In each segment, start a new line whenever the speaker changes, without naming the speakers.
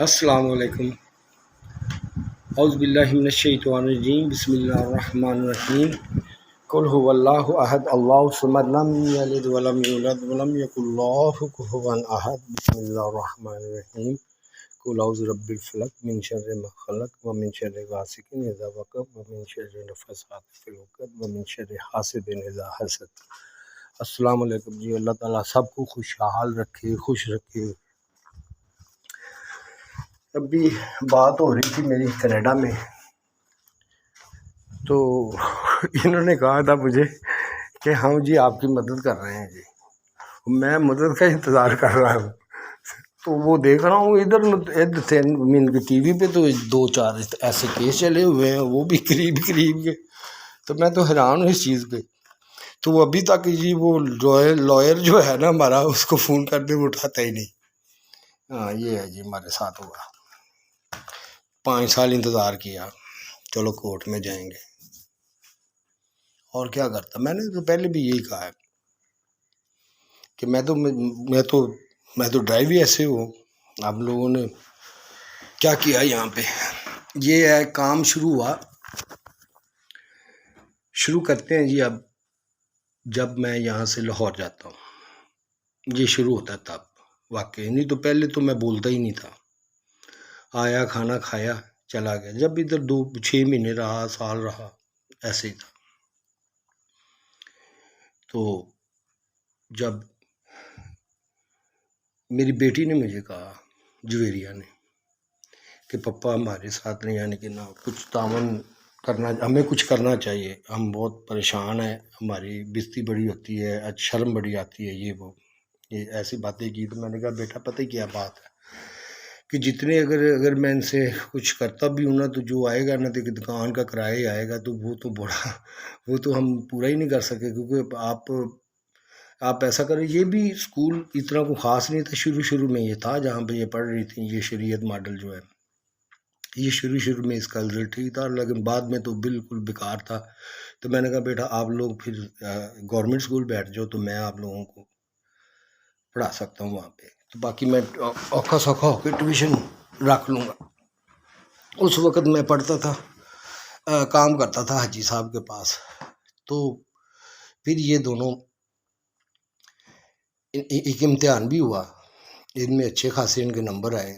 السلام علیکم۔ اعوذ باللہ من الشیطان الرجیم، بسم اللہ الرحمن الرحیم۔ قل هو اللہ احد اللہ الصمد لم یلد ولم یولد ولم یکن لہ کفوا احد، بسم اللہ الرحمن الرحیم۔ قل اعوذ برب الفلق من شر ما خلق ومن شر غاسق اذا وقب ومن شر النفاثات فی العقد ومن شر حاسد اذا حسد۔ السلام علیکم جی، اللہ تعالیٰ سب کو خوشحال رکھے، خوش رکھے۔ ابھی بات ہو رہی تھی میری کینیڈا میں، تو انہوں نے کہا تھا مجھے کہ ہم جی آپ کی مدد کر رہے ہیں جی، میں مدد کا انتظار کر رہا ہوں۔ تو وہ دیکھ رہا ہوں ادھر ٹی وی پہ تو 2-4 ایسے کیس چلے ہوئے ہیں، وہ بھی قریب کے، تو میں تو حیران ہوں اس چیز پہ۔ تو وہ ابھی تک جی وہ لائر جو ہے نا ہمارا، اس کو فون کرتے وہ اٹھاتا ہی نہیں۔ ہاں یہ ہے جی ہمارے ساتھ ہوا، 5 سال انتظار کیا، چلو کورٹ میں جائیں گے، اور کیا کرتا۔ میں نے تو پہلے بھی یہی کہا ہے کہ میں تو ڈرائیو ہی ایسے ہوں۔ آپ لوگوں نے کیا کیا یہاں پہ؟ یہ ہے کام شروع ہوا، شروع کرتے ہیں جی۔ اب جب میں یہاں سے لاہور جاتا ہوں یہ شروع ہوتا ہے تب، واقعی نہیں تو پہلے تو میں بولتا ہی نہیں تھا، آیا کھانا کھایا چلا گیا۔ جب ادھر 6 مہینے رہا، سال رہا، ایسے ہی تھا۔ تو جب میری بیٹی نے مجھے کہا، جویریہ نے، کہ پپا ہمارے ساتھ نہیں، یعنی کہ نہ کچھ تعاون کرنا، ہمیں کچھ کرنا چاہیے، ہم بہت پریشان ہیں، ہماری بستی بڑی ہوتی ہے، شرم بڑی آتی ہے، یہ وہ یہ ایسی باتیں کی۔ تو میں نے کہا بیٹا پتہ کیا بات ہے کہ جتنے اگر میں ان سے کچھ کرتا بھی ہوں نا، تو جو آئے گا نا تو دکان کا کرایہ آئے گا، تو وہ تو ہم پورا ہی نہیں کر سکے، کیونکہ آپ ایسا کریں۔ یہ بھی اسکول اتنا کو خاص نہیں تھا، شروع میں یہ تھا جہاں پہ یہ پڑھ رہی تھی، یہ شریعت ماڈل جو ہے، یہ شروع میں اس کا رزلٹ ٹھیک تھا، لیکن بعد میں تو بالکل بیکار تھا۔ تو میں نے کہا بیٹا آپ لوگ پھر گورنمنٹ اسکول بیٹھ جاؤ، تو میں آپ لوگوں کو پڑھا سکتا ہوں وہاں پہ، تو باقی میں اوکھا سوکھا ہو کے ٹیوشن رکھ لوں گا۔ اس وقت میں پڑھتا تھا، کام کرتا تھا حاجی صاحب کے پاس۔ تو پھر یہ دونوں ایک امتحان بھی ہوا، ان میں اچھے خاصے ان کے نمبر آئے،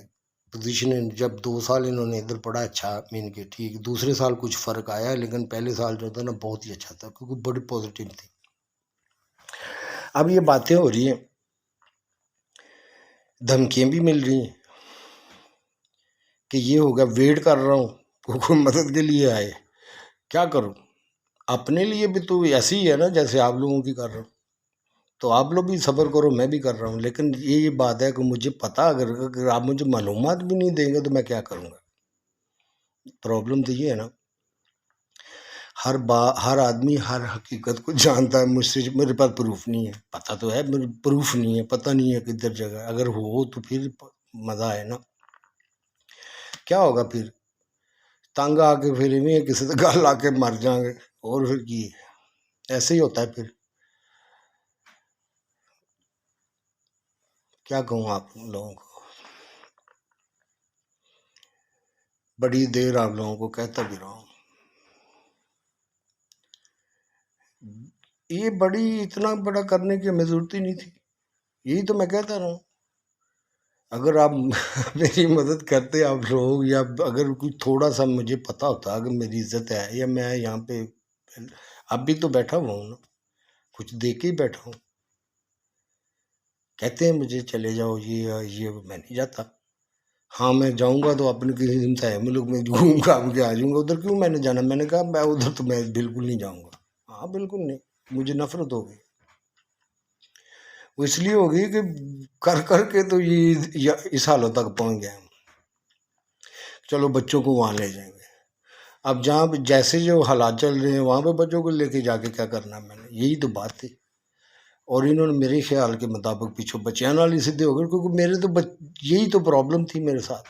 پوزیشن جب 2 سال انہوں نے ادھر پڑھا اچھا، مین کے ٹھیک، دوسرے سال کچھ فرق آیا، لیکن پہلے سال جو تھا نا بہت ہی اچھا تھا، کیونکہ بڑی پازیٹیو تھی۔ اب یہ باتیں ہو رہی ہیں، دھمکیاں بھی مل رہی ہیں کہ یہ ہوگا، ویٹ کر رہا ہوں کوئی مدد کے لیے آئے، کیا کروں؟ اپنے لیے بھی تو ایسی ہی ہے نا جیسے آپ لوگوں کی کر رہا ہوں، تو آپ لوگ بھی صبر کرو، میں بھی کر رہا ہوں، لیکن یہ بات ہے کہ مجھے پتہ اگر آپ مجھے معلومات بھی نہیں دیں گے تو میں کیا کروں گا؟ پرابلم تو یہ ہے نا، ہر آدمی ہر حقیقت کو جانتا ہے، میرے پاس پروف نہیں ہے، پتہ تو ہے میرے پروف نہیں ہے، پتہ نہیں ہے کدھر جگہ، اگر ہو تو پھر مزہ آئے نا۔ کیا ہوگا پھر؟ تنگ آ کے پھر کسی سے گل آ کے مر جائیں گے، اور پھر کی ایسے ہی ہوتا ہے۔ پھر کیا کہوں آپ لوگوں کو، بڑی دیر آپ لوگوں کو کہتا بھی رہا ہوں، یہ اتنا بڑا کرنے کی ہمیں ضرورت ہی نہیں تھی، یہی تو میں کہتا رہا ہوں۔ اگر آپ میری مدد کرتے آپ لوگ، یا اگر کچھ تھوڑا سا مجھے پتا ہوتا اگر میری عزت ہے، یا میں یہاں پہ اب بھی تو بیٹھا ہوا ہوں نا، کچھ دیکھ کے ہی بیٹھا ہوں۔ کہتے ہیں مجھے چلے جاؤ، یہ میں نہیں جاتا۔ ہاں میں جاؤں گا تو اپنے کسی ہمسائے ملک میں گھوم گھام کے آ جاؤں گا، ادھر کیوں میں نے جانا؟ میں نے کہا میں ادھر تو میں بالکل نہیں جاؤں گا، ہاں بالکل نہیں، مجھے نفرت ہو گئی۔ وہ اس لیے ہو گئی کہ کر کے تو یہ اس حالت تک پہنچ گئے ہم۔ چلو بچوں کو وہاں لے جائیں گے، اب جہاں جیسے جو حالات چل رہے ہیں وہاں پہ بچوں کو لے کے جا کے کیا کرنا میں نے، یہی تو بات تھی۔ اور انہوں نے میرے خیال کے مطابق پیچھے بچیاں نال ہی سیدھے ہو گئے، کیونکہ میرے تو یہی تو پرابلم تھی میرے ساتھ۔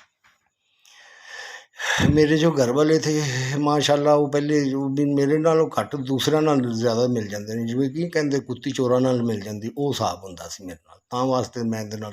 میرے جو گھر والے تھے ماشاءاللہ وہ پہلے میرے نالوں گھٹ دوسرے نال زیادہ مل جاندے نے، جویں کی کہندے کتی چوراں نال مل جاندی، وہ حساب ہوندا سی میرے نال، تاں واسطے میں دے نال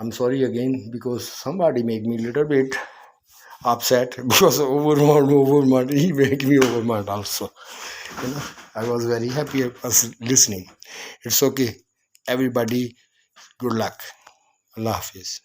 I'm sorry again because somebody make me a little bit upset because overwhelmed, he make me overwhelmed also. I was very happy I was listening. It's okay. Everybody, good luck. Allah Hafiz.